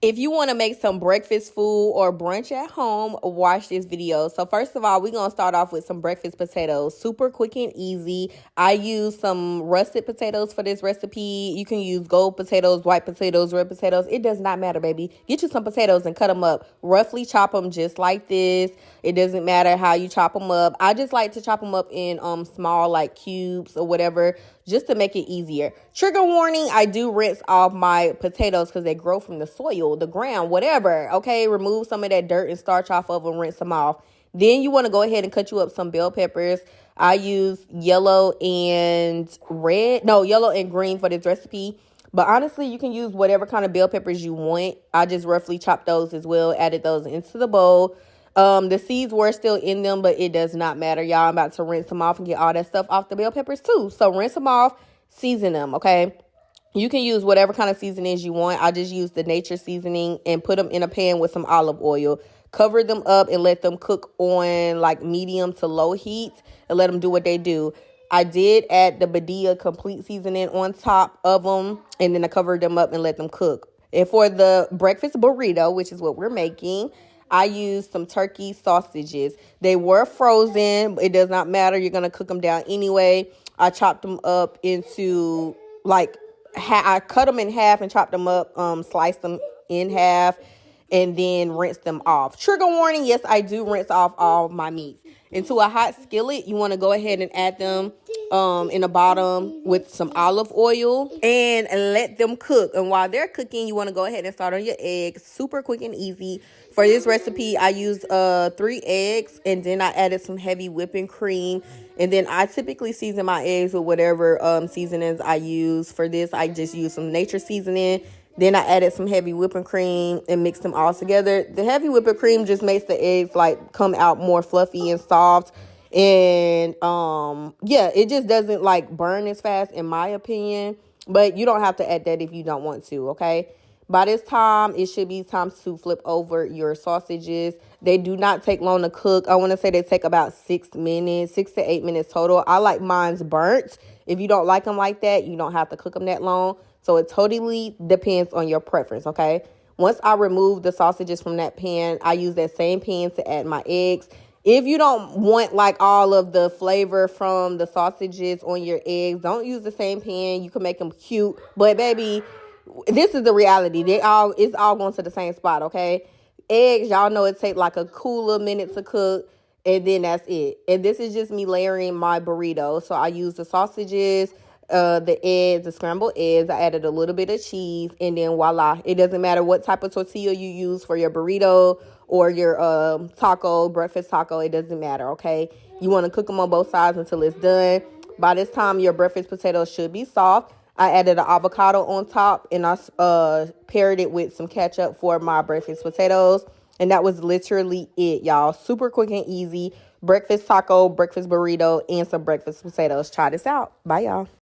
If you want to make some breakfast food or brunch at home, watch this video. So first of all, we're going to start off with some breakfast potatoes. Super quick and easy. I use some russet potatoes for this recipe. You can use gold potatoes, white potatoes, red potatoes. It does not matter, baby. Get you some potatoes and cut them up. Roughly chop them just like this. It doesn't matter how you chop them up. I just like to chop them up in small like cubes or whatever, just to make it easier. Trigger warning, I do rinse off my potatoes because they grow from the soil, the ground, whatever. Okay, remove some of that dirt and starch off of them, rinse them off. Then you want to go ahead and cut you up some bell peppers. I use yellow and green for this recipe. But honestly, you can use whatever kind of bell peppers you want. I just roughly chopped those as well, added those into the bowl. The seeds were still in them, but it does not matter, y'all. I'm about to rinse them off and get all that stuff off the bell peppers too. So rinse them off, season them, okay? You can use whatever kind of seasonings you want. I just use the nature seasoning and put them in a pan with some olive oil. Cover them up and let them cook on like medium to low heat and let them do what they do. I did add the Badia complete seasoning on top of them, and then I covered them up and let them cook. And for the breakfast burrito, which is what we're making, I used some turkey sausages. They were frozen. It does not matter. You're going to cook them down anyway. I chopped them up into like, I cut them in half and chopped them up, sliced them in half, and then rinse them off. Trigger warning, yes, I do rinse off all my meats. Into a hot skillet, you want to go ahead and add them in the bottom with some olive oil and let them cook. And while they're cooking, you want to go ahead and start on your eggs. Super quick and easy. For this recipe, I used 3 eggs, and then I added some heavy whipping cream. And then I typically season my eggs with whatever seasonings I use. For this, I just use some nature seasoning. Then I added some heavy whipping cream and mixed them all together. The heavy whipping cream just makes the eggs like come out more fluffy and soft. And yeah, it just doesn't like burn as fast in my opinion. But you don't have to add that if you don't want to, okay? By this time, it should be time to flip over your sausages. They do not take long to cook. I want to say they take about 6 minutes, 6 to 8 minutes total. I like mine's burnt. If you don't like them like that, you don't have to cook them that long. So it totally depends on your preference, okay? Once I remove the sausages from that pan, I use that same pan to add my eggs. If you don't want like all of the flavor from the sausages on your eggs, don't use the same pan. You can make them cute. But baby, this is the reality. It's all going to the same spot, okay? Eggs, y'all know it takes like a cooler minute to cook, and then that's it. And this is just me layering my burrito. So I use the sausages, the eggs, the scrambled eggs. I added a little bit of cheese, and then voila. It doesn't matter what type of tortilla you use for your burrito or your taco, breakfast taco. It doesn't matter, okay? You want to cook them on both sides until it's done. By this time, your breakfast potatoes should be soft. I added an avocado on top, and I paired it with some ketchup for my breakfast potatoes. And that was literally it, y'all. Super quick and easy. Breakfast taco, breakfast burrito, and some breakfast potatoes. Try this out. Bye, y'all.